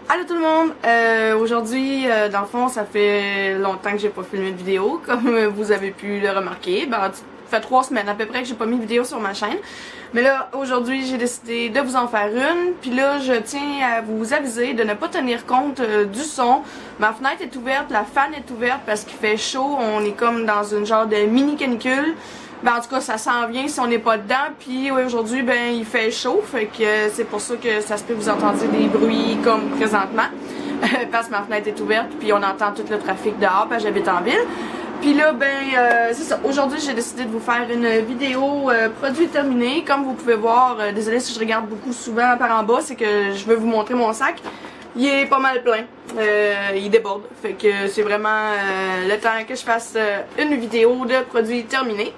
Allô tout le monde! Aujourd'hui, dans le fond, ça fait longtemps que j'ai pas filmé de vidéo, comme vous avez pu le remarquer. Ça fait 3 semaines à peu près que j'ai pas mis de vidéo sur ma chaîne. Mais là, aujourd'hui, j'ai décidé de vous en faire une. Puis là, je tiens à vous aviser de ne pas tenir compte du son. Ma fenêtre est ouverte, la fan est ouverte parce qu'il fait chaud. On est comme dans une genre de mini canicule. En tout cas, ça s'en vient si on n'est pas dedans. Puis aujourd'hui, il fait chaud. Fait que c'est pour ça que ça se peut que vous entendiez des bruits comme présentement. Parce que ma fenêtre est ouverte. Puis on entend tout le trafic dehors parce que j'habite en ville. Puis là, c'est ça. Aujourd'hui, j'ai décidé de vous faire une vidéo produit terminé. Comme vous pouvez voir, désolé si je regarde beaucoup souvent par en bas, c'est que je veux vous montrer mon sac. Il est pas mal plein. Il déborde. Fait que c'est vraiment le temps que je fasse une vidéo de produit terminé.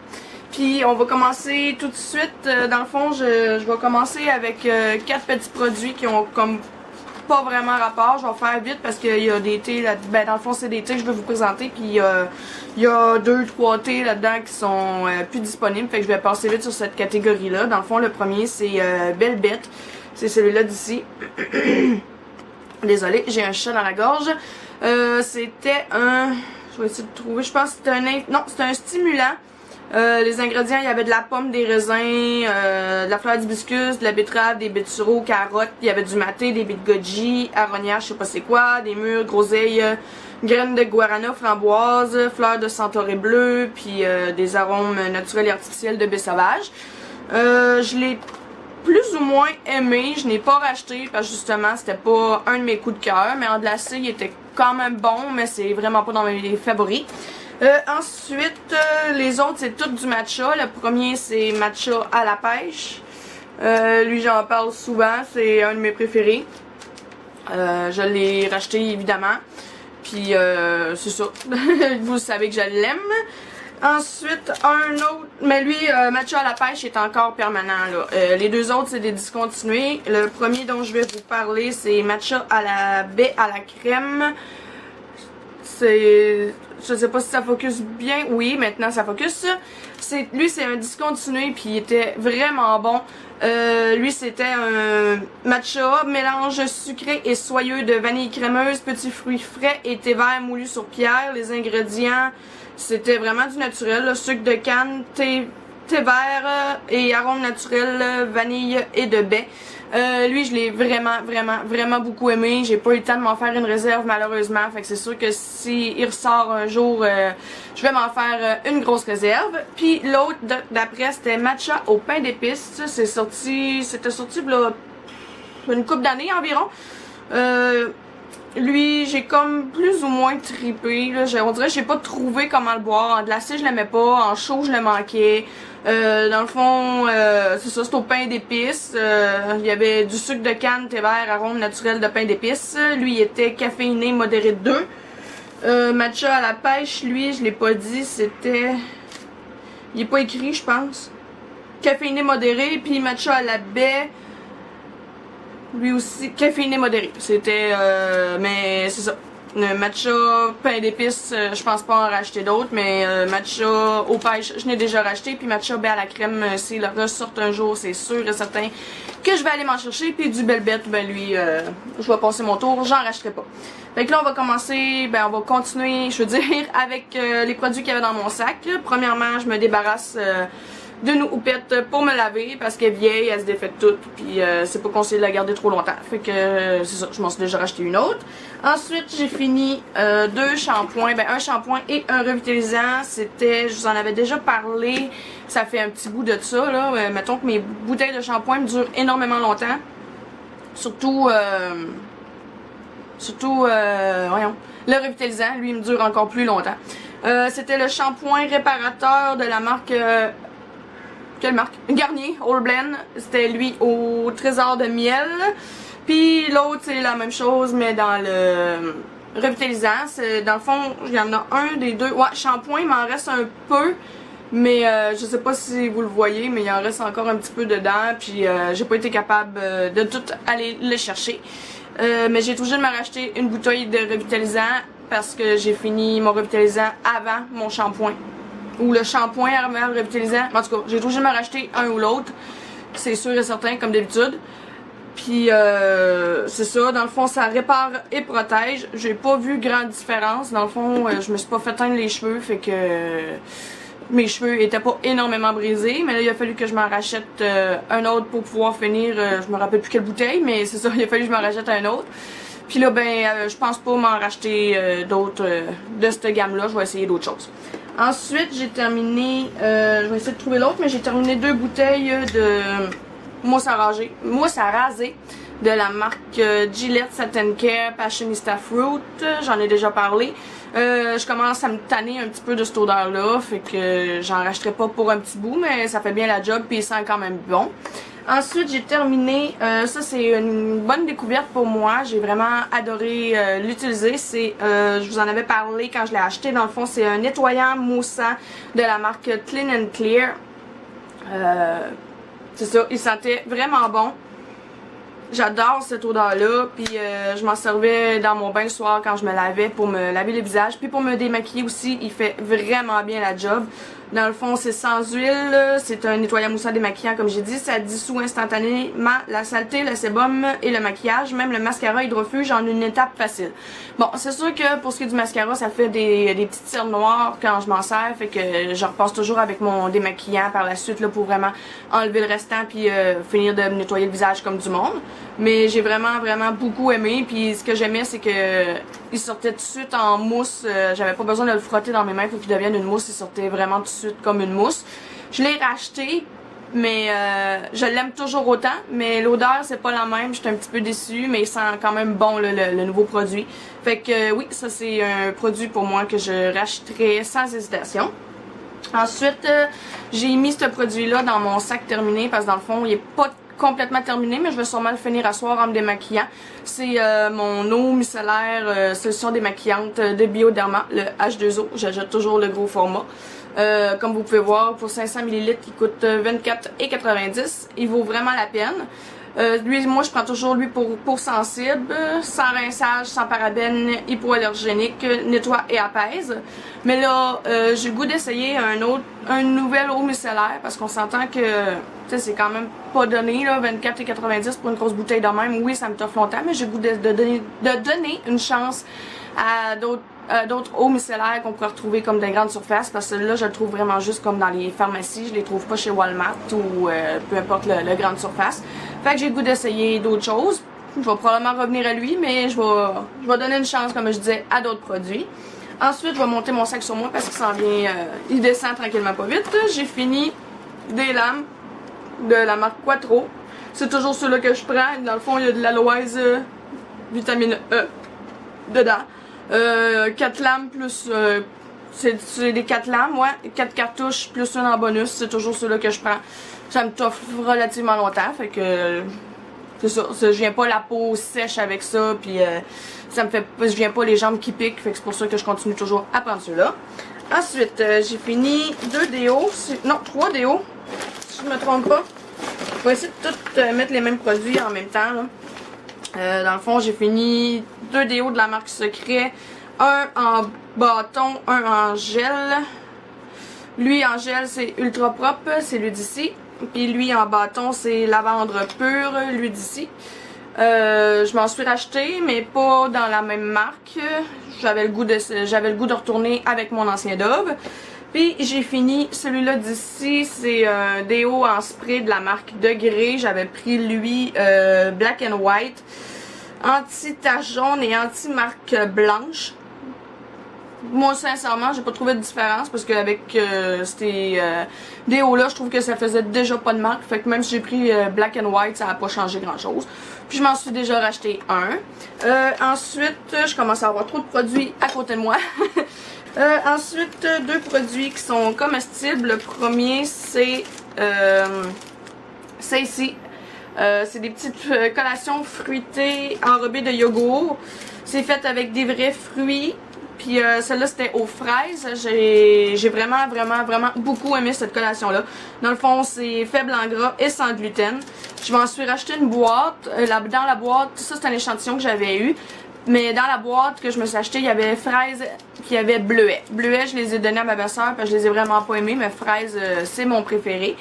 Puis on va commencer tout de suite. Dans le fond, je vais commencer avec 4 petits produits qui ont comme pas vraiment rapport. Je vais faire vite parce qu'il y a des thés là. Dans le fond, c'est des thés que je vais vous présenter. Puis il y a 2-3 thés là-dedans qui sont plus disponibles. Fait que je vais passer vite sur cette catégorie-là. Dans le fond, le premier c'est Belle Bête. C'est celui-là d'ici. Désolée, j'ai un chat dans la gorge. C'était un... Je vais essayer de trouver. Je pense que c'était un... Non, c'était un stimulant. Les ingrédients, il y avait de la pomme, des raisins, de la fleur d'hibiscus, de la betterave, des baies sureau, carottes, il y avait du maté, des baies de goji, aronia, je sais pas c'est quoi, des mûres, groseilles, graines de guarana, framboise, fleurs de centauré bleu, puis des arômes naturels et artificiels de baies sauvages. Je l'ai plus ou moins aimé, je n'ai pas racheté parce que justement c'était pas un de mes coups de cœur, mais en glacé il était quand même bon, mais c'est vraiment pas dans mes favoris. Ensuite, les autres c'est tout du matcha. Le premier c'est matcha à la pêche. Lui j'en parle souvent, c'est un de mes préférés. Je l'ai racheté évidemment. Puis c'est ça. Vous savez que je l'aime. Ensuite, un autre, mais lui, matcha à la pêche est encore permanent là. Les deux autres c'est des discontinués. Le premier dont je vais vous parler c'est matcha à la baie à la crème. Je sais pas si ça focus bien. Oui, maintenant ça focus. Lui c'est un discontinué puis il était vraiment bon. Lui c'était un matcha, mélange sucré et soyeux de vanille crémeuse, petits fruits frais et thé vert moulu sur pierre. Les ingrédients c'était vraiment du naturel, là, sucre de canne, thé vert et arômes naturels, vanille et de baie. Lui je l'ai vraiment beaucoup aimé. J'ai pas eu le temps de m'en faire une réserve malheureusement. Fait que c'est sûr que si il ressort un jour, je vais m'en faire une grosse réserve. Puis l'autre d'après c'était matcha au pain d'épices. C'était sorti là, une couple d'années environ. Lui, j'ai comme plus ou moins trippé. Là. On dirait que j'ai pas trouvé comment le boire. En glacé, je l'aimais pas. En chaud, je le manquais. Dans le fond, c'est ça, c'est au pain d'épices. Il y avait du sucre de canne, thé vert, arôme naturel de pain d'épices. Lui, il était caféiné modéré de 2. Matcha à la pêche, lui, je l'ai pas dit, c'était... Il est pas écrit, je pense. Caféiné modéré, puis matcha à la baie... Lui aussi, caféiné modéré. C'était, mais c'est ça. Matcha, pain d'épices, je pense pas en racheter d'autres, mais matcha au pêche, je n'ai déjà racheté. Puis matcha baie à la crème, s'il ressort un jour, c'est sûr et certain que je vais aller m'en chercher. Puis du Belle Bête, lui, je vais passer mon tour, j'en racheterai pas. Fait que là, on va commencer, on va continuer, je veux dire, avec les produits qu'il y avait dans mon sac. Premièrement, je me débarrasse... d'une houppette pour me laver parce qu'elle est vieille, elle se défait toute puis c'est pas conseillé de la garder trop longtemps. Fait que c'est ça, je m'en suis déjà racheté une autre. Ensuite, j'ai fini 2 shampoings, un shampoing et un revitalisant. C'était, je vous en avais déjà parlé, ça fait un petit bout de ça là. Mettons que mes bouteilles de shampoing me durent énormément longtemps. Surtout voyons, le revitalisant, lui, il me dure encore plus longtemps. C'était le shampoing réparateur de la marque quelle marque? Garnier, All Blend. C'était lui au trésor de miel. Puis l'autre, c'est la même chose, mais dans le revitalisant. Dans le fond, il y en a un des deux. Ouais, shampoing, il m'en reste un peu. Mais je sais pas si vous le voyez, mais il en reste encore un petit peu dedans. Puis j'ai pas été capable de tout aller le chercher. Mais j'ai toujours de me racheter une bouteille de revitalisant parce que j'ai fini mon revitalisant avant mon shampoing. Ou le shampoing avant le revitalisant. En tout cas, j'ai toujours de me racheter un ou l'autre. C'est sûr et certain, comme d'habitude. Puis c'est ça, dans le fond ça répare et protège. J'ai pas vu grande différence. Dans le fond, je me suis pas fait teindre les cheveux, fait que mes cheveux étaient pas énormément brisés. Mais là il a fallu que je m'en rachète un autre pour pouvoir finir. Je me rappelle plus quelle bouteille, mais c'est ça, il a fallu que je m'en rachète un autre. Puis là je pense pas m'en racheter d'autres de cette gamme là, je vais essayer d'autres choses. Ensuite j'ai terminé, je vais essayer de trouver l'autre, mais j'ai terminé 2 bouteilles de mousse à raser de la marque Gillette Satin Care Passionista Fruit. J'en ai déjà parlé. Je commence à me tanner un petit peu de cette odeur là, fait que j'en rachèterai pas pour un petit bout, mais ça fait bien la job puis il sent quand même bon. Ensuite j'ai terminé, ça c'est une bonne découverte pour moi, j'ai vraiment adoré l'utiliser. C'est, je vous en avais parlé quand je l'ai acheté, dans le fond c'est un nettoyant moussant de la marque Clean and Clear. C'est ça, il sentait vraiment bon. J'adore cette odeur-là, puis je m'en servais dans mon bain le soir quand je me lavais pour me laver le visage, puis pour me démaquiller aussi, il fait vraiment bien la job. Dans le fond, c'est sans huile, c'est un nettoyant moussant démaquillant comme j'ai dit, ça dissout instantanément la saleté, le sébum et le maquillage, même le mascara hydrofuge en une étape facile. Bon, c'est sûr que pour ce qui est du mascara, ça fait des petites cernes noires quand je m'en sers, fait que je repasse toujours avec mon démaquillant par la suite là, pour vraiment enlever le restant puis finir de me nettoyer le visage comme du monde. Mais j'ai vraiment beaucoup aimé, puis ce que j'aimais c'est que il sortait tout de suite en mousse, j'avais pas besoin de le frotter dans mes mains pour qu'il devienne une mousse, il sortait vraiment tout de suite comme une mousse. Je l'ai racheté, mais je l'aime toujours autant, mais l'odeur c'est pas la même, j'étais un petit peu déçue, mais il sent quand même bon le nouveau produit. Fait que oui, ça c'est un produit pour moi que je rachèterais sans hésitation. Ensuite, j'ai mis ce produit là dans mon sac terminé parce que dans le fond il est pas complètement terminé, mais je vais sûrement le finir à soir en me démaquillant. C'est mon eau micellaire solution démaquillante de Bioderma, le H2O. J'achète toujours le gros format. Comme vous pouvez voir, pour 500 ml, il coûte 24,90 $. Il vaut vraiment la peine. Lui, moi, je prends toujours lui pour sensible, sans rinçage, sans parabènes, hypoallergénique, nettoie et apaise. Mais là, j'ai le goût d'essayer un nouvel eau micellaire parce qu'on s'entend que c'est quand même pas donné, là, 24,90 $ pour une grosse bouteille de même. Oui, ça me t'offre longtemps, mais j'ai le goût de donner une chance à d'autres eaux micellaires qu'on pourrait retrouver comme des grandes surfaces, parce que là je le trouve vraiment juste comme dans les pharmacies, je les trouve pas chez Walmart ou peu importe le grande surface. Fait que j'ai le goût d'essayer d'autres choses. Je vais probablement revenir à lui, mais je vais donner une chance, comme je disais, à d'autres produits. Ensuite, je vais monter mon sac sur moi parce qu'il s'en vient, il descend tranquillement pas vite. J'ai fini des lames de la marque Quattro. C'est toujours ceux-là que je prends. Dans le fond, il y a de l'aloès vitamine E dedans. 4 lames plus c'est des 4 lames, ouais, 4 cartouches plus une en bonus, c'est toujours ceux-là que je prends. Ça me t'offre relativement longtemps, fait que c'est ça, je viens pas la peau sèche avec ça, puis ça me fait, je viens pas les jambes qui piquent, fait que c'est pour ça que je continue toujours à prendre ceux-là. Ensuite, j'ai fini 2 déos, non 3 déos, si je me trompe pas. Je vais essayer de tout mettre les mêmes produits en même temps, là. Dans le fond, j'ai fini 2 déos de la marque Secret. Un en bâton, un en gel. Lui en gel, c'est ultra propre, c'est lui d'ici. Puis lui en bâton, c'est lavande pure, lui d'ici. Je m'en suis racheté, mais pas dans la même marque. J'avais le goût de retourner avec mon ancien Dove. Puis j'ai fini celui-là d'ici, c'est un déo en spray de la marque Degré. J'avais pris lui Black and White, anti-tache jaune et anti-marque blanche. Moi sincèrement j'ai pas trouvé de différence parce qu'avec ces déos là je trouve que ça faisait déjà pas de marque, fait que même si j'ai pris Black and White ça a pas changé grand chose. Puis je m'en suis déjà racheté un. Ensuite je commence à avoir trop de produits à côté de moi. Ensuite 2 produits qui sont comestibles. Le premier c'est ici. C'est des petites collations fruitées enrobées de yogourt. C'est fait avec des vrais fruits. Puis celle-là c'était aux fraises. J'ai vraiment beaucoup aimé cette collation-là. Dans le fond, c'est faible en gras et sans gluten. Je m'en suis racheté une boîte. Dans la boîte, ça c'est un échantillon que j'avais eu. Mais dans la boîte que je me suis acheté, il y avait fraises puis il y avait bleuets. Bleuets, je les ai donnés à ma belle-sœur parce que je les ai vraiment pas aimés, mais fraises, c'est mon préféré.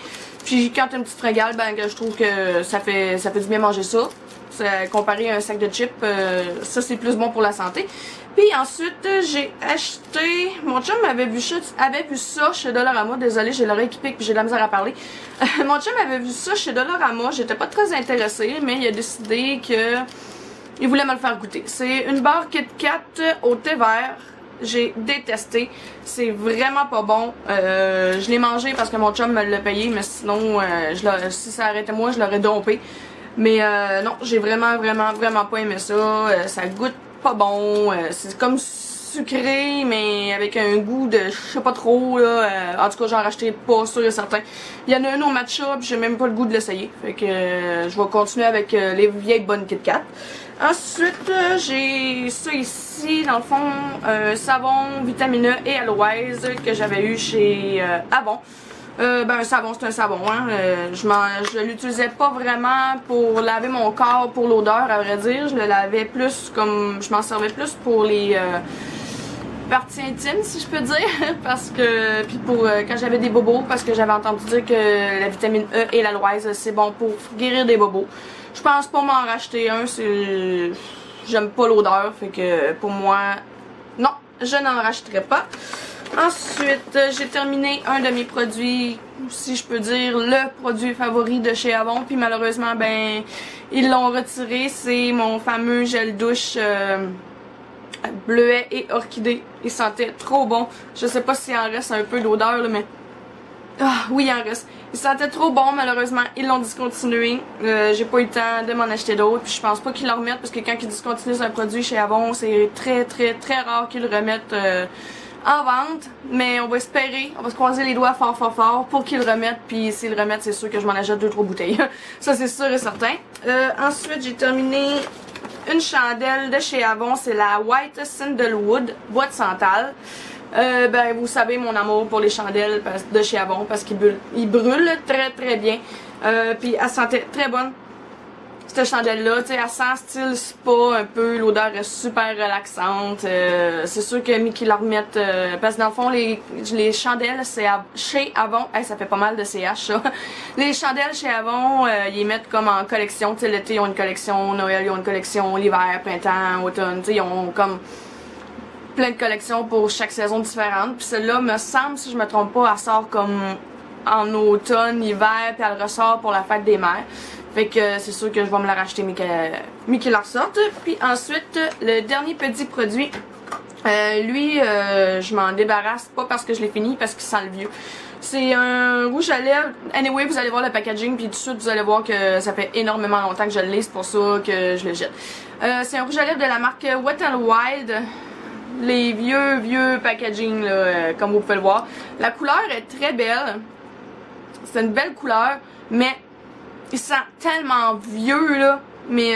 Puis quand t'as une petite régale, ben que je trouve que ça fait du bien manger ça. comparé à un sac de chips. Ça, c'est plus bon pour la santé. Puis ensuite, j'ai acheté... Mon chum avait vu ça chez Dollarama. Désolée, j'ai l'oreille qui pique puis j'ai de la misère à parler. Mon chum avait vu ça chez Dollarama. J'étais pas très intéressée, mais il a décidé que il voulait me le faire goûter. C'est une barre Kit Kat au thé vert. J'ai détesté. C'est vraiment pas bon. Je l'ai mangé parce que mon chum me l'a payé, mais sinon, si ça arrêtait moi, je l'aurais dompé. Mais non, j'ai vraiment pas aimé ça. Ça goûte pas bon. C'est comme sucré, mais avec un goût de je sais pas trop. Là. En tout cas, j'en rachetais pas, sûr et certain. Il y en a un au matcha, puis j'ai même pas le goût de l'essayer. Fait que je vais continuer avec les vieilles bonnes Kit Kat. Ensuite, j'ai ça ici, dans le fond, savon, vitamine E et aloès que j'avais eu chez Avon. Un savon, c'est un savon, hein. Je l'utilisais pas vraiment pour laver mon corps, pour l'odeur, à vrai dire. Je le lavais plus comme, je m'en servais plus pour les parties intimes, si je peux dire, parce que, puis pour quand j'avais des bobos, parce que j'avais entendu dire que la vitamine E et l'aloès, c'est bon pour guérir des bobos. Je pense pas m'en racheter un, j'aime pas l'odeur, fait que pour moi, non, je n'en rachèterai pas. Ensuite, j'ai terminé un de mes produits, si je peux dire, le produit favori de chez Avon, puis malheureusement, ben, ils l'ont retiré, c'est mon fameux gel douche bleuet et orchidée. Il sentait trop bon. Je sais pas s'il en reste un peu d'odeur, mais... Ah, oui, il en reste. Il sentait trop bon, malheureusement, ils l'ont discontinué. J'ai pas eu le temps de m'en acheter d'autres, puis je pense pas qu'ils le remettent, parce que quand ils discontinuent un produit chez Avon, c'est très rare qu'ils le remettent en vente. Mais on va espérer, on va se croiser les doigts fort pour qu'ils le remettent, puis s'ils le remettent, c'est sûr que je m'en achète 2-3 bouteilles. Ça, c'est sûr et certain. Ensuite, j'ai terminé une chandelle de chez Avon, c'est la White Sandalwood, bois de santal. Vous savez mon amour pour les chandelles de chez Avon parce qu'ils brûlent très bien. Puis elle sentait très bonne. Cette chandelle-là, tu sais, elle sent style spa un peu, l'odeur est super relaxante. C'est sûr que Mickey la remette, parce que dans le fond, les chandelles, c'est chez Avon. Hey, ça fait pas mal de CH, ça. Les chandelles chez Avon, ils les mettent comme en collection. Tu sais, l'été, ils ont une collection, Noël, ils ont une collection, l'hiver, printemps, automne. Tu sais, ils ont comme plein de collections pour chaque saison différente. Puis celle-là, me semble, si je me trompe pas, elle sort comme en automne, hiver, puis elle ressort pour la fête des mères. Fait que c'est sûr que je vais me la racheter mais qu'elle la ressorte. Puis ensuite, le dernier petit produit, je m'en débarrasse pas parce que je l'ai fini, parce qu'il sent le vieux. C'est un rouge à lèvres. Anyway, vous allez voir le packaging, puis tout de suite, vous allez voir que ça fait énormément longtemps que je le lis, c'est pour ça que je le jette. C'est un rouge à lèvres de la marque Wet n Wild. Les vieux packaging, là, comme vous pouvez le voir. La couleur est très belle. C'est une belle couleur, mais il sent tellement vieux, là. Mais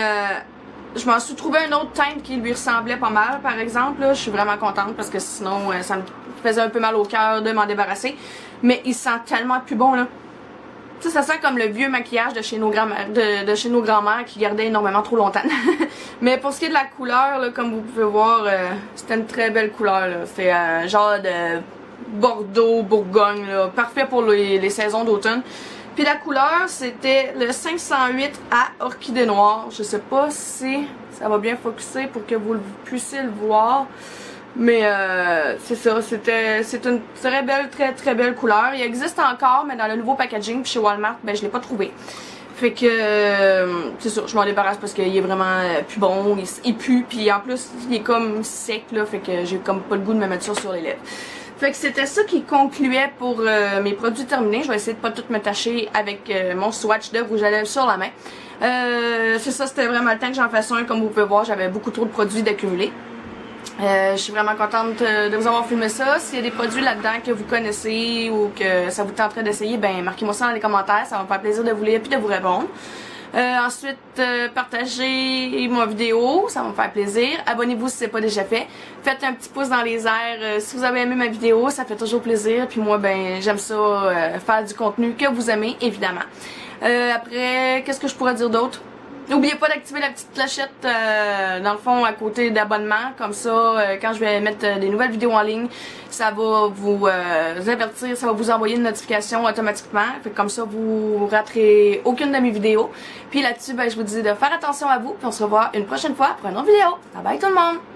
je m'en suis trouvé un autre teinte qui lui ressemblait pas mal, par exemple. Là. Je suis vraiment contente parce que sinon, ça me faisait un peu mal au cœur de m'en débarrasser. Mais il sent tellement plus bon, là. Tu sais, ça sent comme le vieux maquillage de chez nos grands-mères, de chez nos grands-mères qui gardaient énormément trop longtemps. Mais pour ce qui est de la couleur, là, comme vous pouvez voir, c'était une très belle couleur, là. C'est un genre de Bordeaux, Bourgogne, là. Parfait pour les saisons d'automne. Puis la couleur, c'était le 508 à orchidée noire. Je sais pas si ça va bien focuser pour que vous puissiez le voir. Mais c'est ça, c'est une très belle, très belle couleur. Il existe encore, mais dans le nouveau packaging, puis chez Walmart, ben je l'ai pas trouvé. Fait que c'est ça, je m'en débarrasse parce qu'il est vraiment plus bon, il pue, puis en plus il est comme sec là, fait que j'ai comme pas le goût de me mettre ça sur les lèvres. Fait que c'était ça qui concluait pour mes produits terminés. Je vais essayer de pas tout me tâcher avec mon swatch de rouge à lèvres sur la main. C'est ça, c'était vraiment le temps que j'en fasse un. Comme vous pouvez voir, j'avais beaucoup trop de produits d'accumuler. Je suis vraiment contente de vous avoir filmé ça. S'il y a des produits là-dedans que vous connaissez ou que ça vous tenterait d'essayer, ben marquez-moi ça dans les commentaires. Ça va me faire plaisir de vous lire puis de vous répondre. Ensuite, partagez ma vidéo, ça va me faire plaisir. Abonnez-vous si c'est pas déjà fait. Faites un petit pouce dans les airs si vous avez aimé ma vidéo, ça fait toujours plaisir. Puis moi, ben j'aime ça, faire du contenu que vous aimez, évidemment. Après, qu'est-ce que je pourrais dire d'autre? N'oubliez pas d'activer la petite clochette dans le fond à côté d'abonnement, comme ça quand je vais mettre des nouvelles vidéos en ligne, ça va vous avertir, ça va vous envoyer une notification automatiquement, fait que comme ça vous raterez aucune de mes vidéos. Puis là-dessus, ben, je vous dis de faire attention à vous, puis on se revoit une prochaine fois pour une autre vidéo. Bye bye tout le monde!